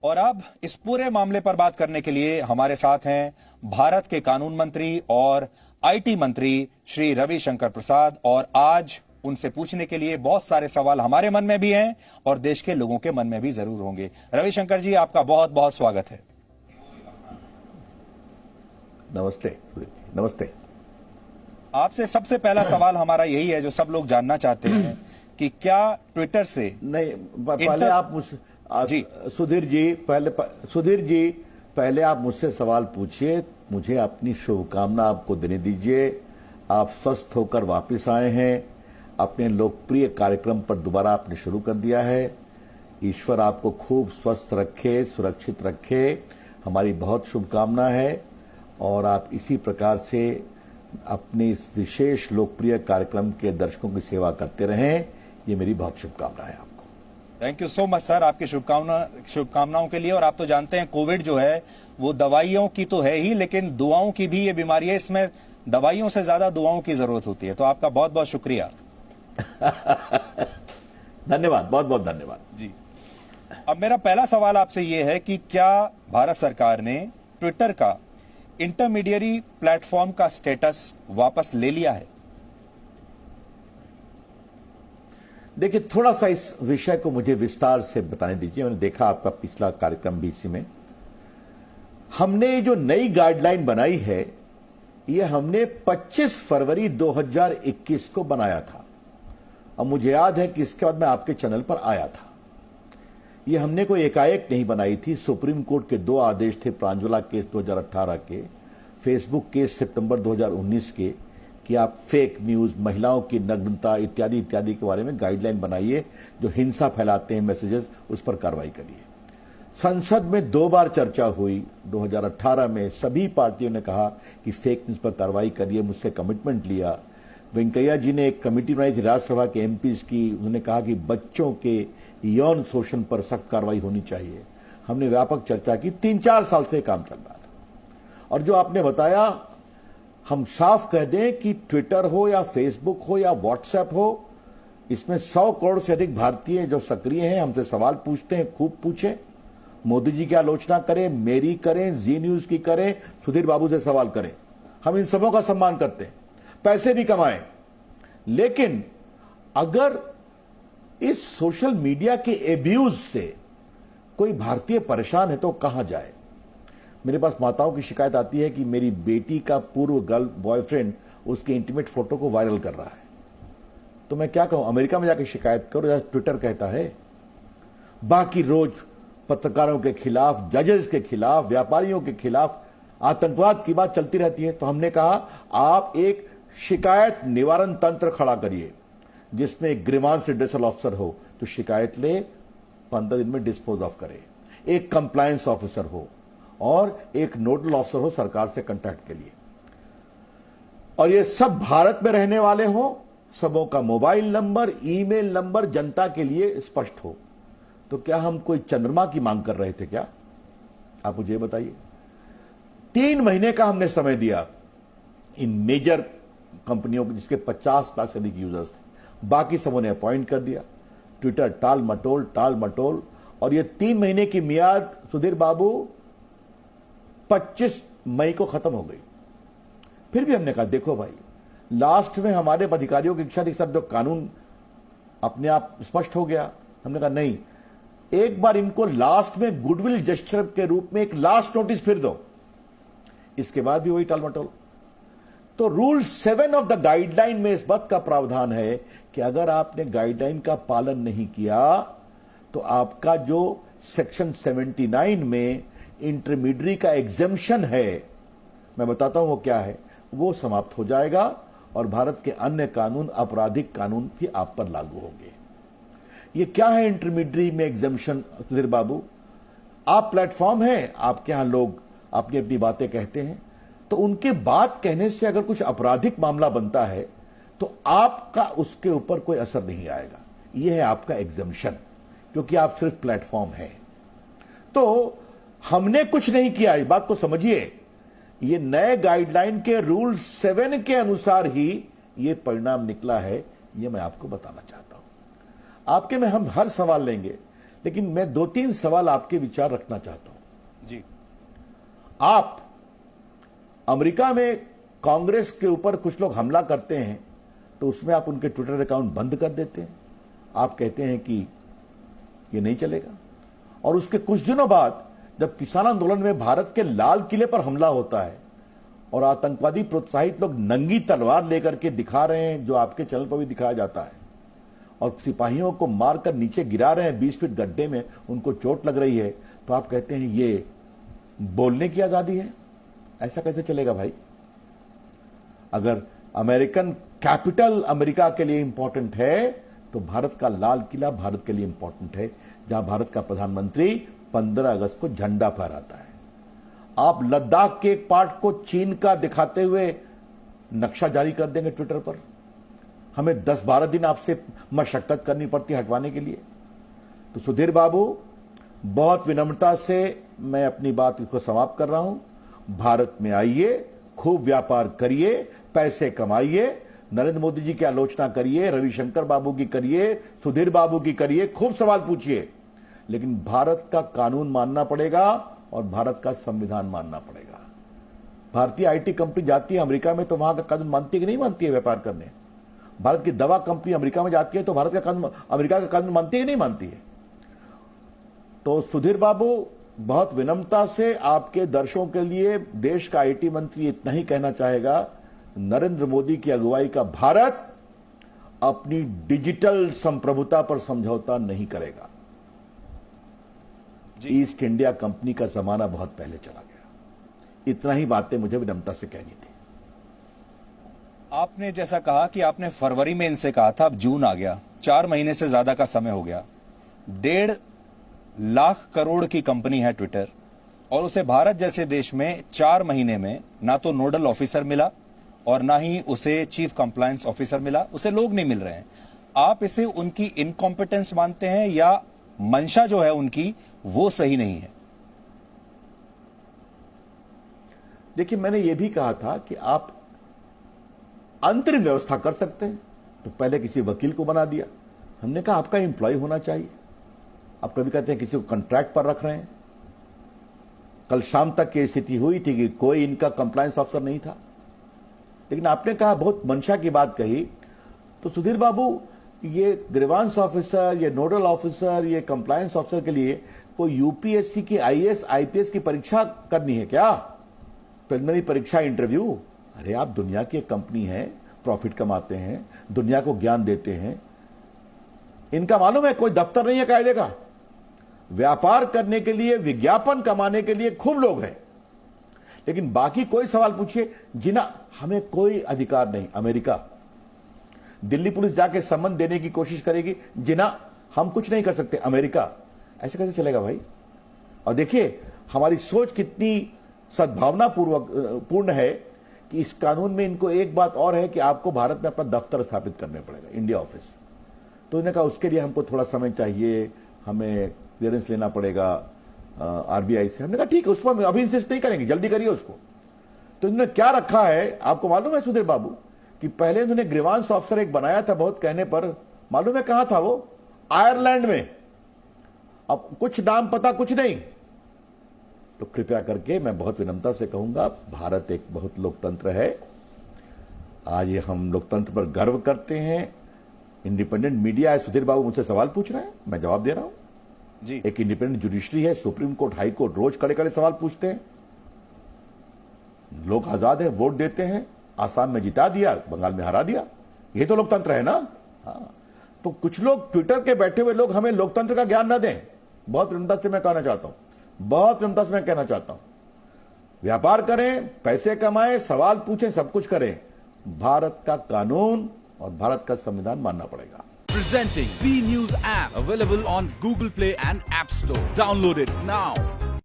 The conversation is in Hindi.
और अब इस पूरे मामले पर बात करने के लिए हमारे साथ हैं भारत के कानून मंत्री और आईटी मंत्री श्री रविशंकर प्रसाद। और आज उनसे पूछने के लिए बहुत सारे सवाल हमारे मन में भी हैं और देश के लोगों के मन में भी जरूर होंगे। रविशंकर जी, आपका बहुत बहुत स्वागत है। नमस्ते। नमस्ते। आपसे सबसे पहला सवाल हमारा यही है जो सब लोग जानना चाहते हैं कि क्या ट्विटर से नहीं, पहले आप मुझसे जी सुधीर जी पहले आप मुझसे सवाल पूछिए। मुझे अपनी शुभकामना आपको देने दीजिए। आप स्वस्थ होकर वापस आए हैं, अपने लोकप्रिय कार्यक्रम पर दोबारा आपने शुरू कर दिया है। ईश्वर आपको खूब स्वस्थ रखे, सुरक्षित रखे, हमारी बहुत शुभकामना है। और आप इसी प्रकार से अपने इस विशेष लोकप्रिय कार्यक्रम के दर्शकों की सेवा करते रहें, ये मेरी बहुत शुभकामना है आपको। Thank you so much sir, आपकी शुभकामनाओं के लिए। और आप तो जानते हैं कोविड जो है वो दवाइयों की तो है ही, लेकिन दुआओं की भी ये बीमारी है। इसमें दवाइयों से ज्यादा दुआओं की जरूरत होती है। तो आपका बहुत बहुत शुक्रिया। धन्यवाद, बहुत बहुत धन्यवाद जी। अब मेरा पहला सवाल आपसे ये है कि क्या भारत सरकार ने ट्विटर का इंटरमीडियरी प्लेटफॉर्म का स्टेटस वापस ले लिया है? देखिए, थोड़ा सा इस विषय को मुझे विस्तार से बताने दीजिए। मैंने देखा आपका पिछला कार्यक्रम भी इसी में। हमने जो नई गाइडलाइन बनाई है, ये हमने 25 फरवरी 2021 को बनाया था। और मुझे याद है कि इसके बाद मैं आपके चैनल पर आया था। ये हमने कोई एकाएक नहीं बनाई थी। सुप्रीम कोर्ट के 2 आदेश थे, प्रांजला केस 2018 के, फेसबुक केस सितंबर 2019 के, कि आप फेक न्यूज, महिलाओं की नग्नता इत्यादि इत्यादि के बारे में गाइडलाइन बनाइए। जो हिंसा फैलाते हैं मैसेजेस, उस पर कार्रवाई करिए। संसद में 2 बार चर्चा हुई। 2018 में सभी पार्टियों ने कहा कि फेक न्यूज पर कार्रवाई करिए, मुझसे कमिटमेंट लिया। वेंकैया जी ने एक कमेटी बनाई थी राज्यसभा के एमपीज की, उन्होंने कहा कि बच्चों के यौन शोषण पर सख्त कार्रवाई होनी चाहिए। हमने व्यापक चर्चा की। 3-4 साल से काम चल रहा था। और जो आपने बताया, हम साफ कह दें कि ट्विटर हो या फेसबुक हो या व्हाट्सएप हो, इसमें 100 करोड़ से अधिक भारतीय जो सक्रिय हैं, हमसे सवाल पूछते हैं। खूब पूछें, मोदी जी की आलोचना करें, मेरी करें, जी न्यूज की करें, सुधीर बाबू से सवाल करें। हम इन सबों का सम्मान करते हैं, पैसे भी कमाएं। लेकिन अगर इस सोशल मीडिया के एब्यूज से कोई भारतीय परेशान है तो कहां जाए? मेरे पास माताओं की शिकायत आती है कि मेरी बेटी का पूर्व गर्ल बॉयफ्रेंड उसके इंटीमेट फोटो को वायरल कर रहा है। तो मैं क्या कहूं, अमेरिका में जाकर शिकायत करो, या ट्विटर कहता है। बाकी रोज पत्रकारों के खिलाफ, जजेस के खिलाफ, व्यापारियों के खिलाफ आतंकवाद की बात चलती रहती है। तो हमने कहा आप एक शिकायत निवारण तंत्र खड़ा करिए, जिसमें एक ग्रीवांस रिड्रेसल ऑफिसर हो जो शिकायत ले, 15 दिन में डिस्पोज ऑफ करे, एक कंप्लायंस ऑफिसर हो और एक नोडल ऑफिसर हो सरकार से कांटेक्ट के लिए। और ये सब भारत में रहने वाले हो, सबों का मोबाइल नंबर, ईमेल नंबर जनता के लिए स्पष्ट हो। तो क्या हम कोई चंद्रमा की मांग कर रहे थे क्या? आप मुझे बताइए। 3 महीने का हमने समय दिया इन मेजर कंपनियों को, जिसके 50 लाख से अधिक यूजर्स थे। बाकी सबों ने अपॉइंट कर दिया। ट्विटर टाल मटोल। और ये 3 महीने की मियाद, सुधीर बाबू, 25 मई को खत्म हो गई। फिर भी हमने कहा देखो भाई, लास्ट में हमारे अधिकारियों की इच्छा के साथ जो कानून अपने आप स्पष्ट हो गया, हमने कहा नहीं, एक बार इनको लास्ट में गुडविल जेस्चर के रूप में एक लास्ट नोटिस फिर दो। इसके बाद भी वही टालमटोल। तो रूल 7 ऑफ द गाइडलाइन में इस बात का प्रावधान है कि अगर आपने गाइडलाइन का पालन नहीं किया तो आपका जो सेक्शन 79 में इंटरमीडियरी का एग्जेम्पशन है, मैं बताता हूं वो क्या है, वो समाप्त हो जाएगा और भारत के अन्य कानून, आपराधिक कानून भी आप पर लागू होंगे। ये क्या है इंटरमीडियरी में एग्जेम्पशन? सुधीर बाबू, आप प्लेटफॉर्म है, आपके यहां लोग अपनी अपनी बातें कहते हैं, तो उनके बात कहने से अगर कुछ आपराधिक मामला बनता है तो आपका उसके ऊपर कोई असर नहीं आएगा। यह है आपका एग्जेम्पशन, क्योंकि आप सिर्फ प्लेटफॉर्म हैं। तो हमने कुछ नहीं किया, इस बात को समझिए। ये नए गाइडलाइन के रूल 7 के अनुसार ही ये परिणाम निकला है, ये मैं आपको बताना चाहता हूं। आपके में हम हर सवाल लेंगे, लेकिन मैं 2-3 सवाल आपके विचार रखना चाहता हूं। जी। आप अमेरिका में कांग्रेस के ऊपर कुछ लोग हमला करते हैं तो उसमें आप उनके ट्विटर अकाउंट बंद कर देते हैं। आप कहते हैं कि ये नहीं चलेगा, और उसके कुछ दिनों बाद जब किसान आंदोलन में भारत के लाल किले पर हमला होता है और आतंकवादी प्रोत्साहित लोग नंगी तलवार लेकर के दिखा रहे हैं, जो आपके चैनल पर भी दिखाया जाता है, और सिपाहियों को मारकर नीचे गिरा रहे हैं 20 फीट गड्ढे में, उनको चोट लग रही है, तो आप कहते हैं ये बोलने की आजादी है। ऐसा कैसे चलेगा भाई? अगर अमेरिकन कैपिटल अमेरिका के लिए इंपॉर्टेंट है तो भारत का लाल किला भारत के लिए इंपॉर्टेंट है, जहां भारत का प्रधानमंत्री 15 अगस्त को झंडा फहराता है। आप लद्दाख के एक पार्ट को चीन का दिखाते हुए नक्शा जारी कर देंगे ट्विटर पर, हमें 10-12 दिन आपसे मशक्कत करनी पड़ती है हटवाने के लिए। तो सुधीर बाबू, बहुत विनम्रता से मैं अपनी बात इसको समाप्त कर रहा हूं। भारत में आइए, खूब व्यापार करिए, पैसे कमाइए, नरेंद्र मोदी जी की आलोचना करिए, रविशंकर बाबू की करिए, सुधीर बाबू की करिए, खूब सवाल पूछिए, लेकिन भारत का कानून मानना पड़ेगा और भारत का संविधान मानना पड़ेगा। भारतीय आईटी कंपनी जाती है अमेरिका में तो वहां का कानून मानती है कि नहीं मानती है व्यापार करने? भारत की दवा कंपनी अमेरिका में जाती है तो भारत का कानून, अमेरिका का कानून मानती है कि नहीं मानती है? तो सुधीर बाबू, बहुत विनम्रता से आपके दर्शकों के लिए देश का आईटी मंत्री इतना ही कहना चाहेगा, नरेंद्र मोदी की अगुवाई का भारत अपनी डिजिटल संप्रभुता पर समझौता नहीं करेगा। ईस्ट इंडिया कंपनी का जमाना बहुत पहले चला गया। इतना ही बातें मुझे विनम्रता से कहनी थी। आपने जैसा कहा कि आपने फरवरी में इनसे कहा था, अब जून आ गया, 4 महीने से ज्यादा का समय हो गया। 1.5 लाख करोड़ की कंपनी है ट्विटर, और उसे भारत जैसे देश में 4 महीने में ना तो नोडल ऑफिसर मिला और ना ही उसे चीफ कंप्लायंस ऑफिसर मिला, उसे लोग नहीं मिल रहे हैं। आप इसे उनकी इनकॉम्पिटेंस मानते हैं या मंशा जो है उनकी वो सही नहीं है? देखिए, मैंने यह भी कहा था कि आप अंतरिम व्यवस्था कर सकते हैं, तो पहले किसी वकील को बना दिया। हमने कहा आपका एम्प्लॉय होना चाहिए। आप कभी कहते हैं किसी को कॉन्ट्रैक्ट पर रख रहे हैं। कल शाम तक की स्थिति हुई थी कि कोई इनका कंप्लायंस ऑफिसर नहीं था, लेकिन आपने कहा, बहुत मंशा की बात कही। तो सुधीर बाबू, ये ग्रीवांस ऑफिसर, ये नोडल ऑफिसर, ये कंप्लायंस ऑफिसर के लिए कोई यूपीएससी की आईएएस आईपीएस की परीक्षा करनी है क्या? प्रिलिमिनरी परीक्षा, इंटरव्यू? अरे आप दुनिया की एक कंपनी है, प्रॉफिट कमाते हैं, दुनिया को ज्ञान देते हैं, इनका मालूम है कोई दफ्तर नहीं है कायदे का। व्यापार करने के लिए, विज्ञापन कमाने के लिए खूब लोग हैं, लेकिन बाकी कोई सवाल पूछिए, जिन्हें हमें कोई अधिकार नहीं। अमेरिका, दिल्ली पुलिस जाके सम्मन देने की कोशिश करेगी, जिन्हें हम कुछ नहीं कर सकते। अमेरिका, ऐसे कैसे चलेगा भाई? और देखिए हमारी सोच कितनी सद्भावना पूर्ण है कि इस कानून में इनको एक बात और है कि आपको भारत में अपना दफ्तर स्थापित करने पड़ेगा, इंडिया ऑफिस। तो इन्होंने कहा उसके लिए हमको थोड़ा समय चाहिए, हमें क्लियरेंस लेना पड़ेगा आरबीआई से। हमने कहा ठीक है, उस पर अभी इंसिस्ट नहीं करेंगे, जल्दी करिए उसको। तो इन्होंने क्या रखा है आपको मालूम है सुधीर बाबू, कि पहले इन्होंने ग्रीवांस ऑफिसर एक बनाया था बहुत कहने पर, मालूम है कहां था वो? आयरलैंड में। अब कुछ नाम पता कुछ नहीं। तो कृपया करके मैं बहुत विनम्रता से कहूंगा, भारत एक बहुत लोकतंत्र है। आज ये हम लोकतंत्र पर गर्व करते हैं। इंडिपेंडेंट मीडिया है। सुधीर बाबू मुझसे सवाल पूछ रहे हैं, मैं जवाब दे रहा हूं जी। एक इंडिपेंडेंट जुडिशरी है, सुप्रीम कोर्ट, हाई कोर्ट रोज कड़े कड़े सवाल पूछते हैं। लोग आजाद है, वोट देते हैं। आसाम में जिता दिया, बंगाल में हरा दिया। ये तो लोकतंत्र है ना। हाँ, तो कुछ लोग ट्विटर के बैठे हुए लोग हमें लोकतंत्र का ज्ञान ना दें। बहुत विनम्रता से मैं कहना चाहता हूं, बहुत विनम्रता से मैं कहना चाहता हूं, व्यापार करें, पैसे कमाएं, सवाल पूछें, सब कुछ करें। भारत का कानून और भारत का संविधान मानना पड़ेगा। Presenting B News app, available on Google Play and App Store. Download it now.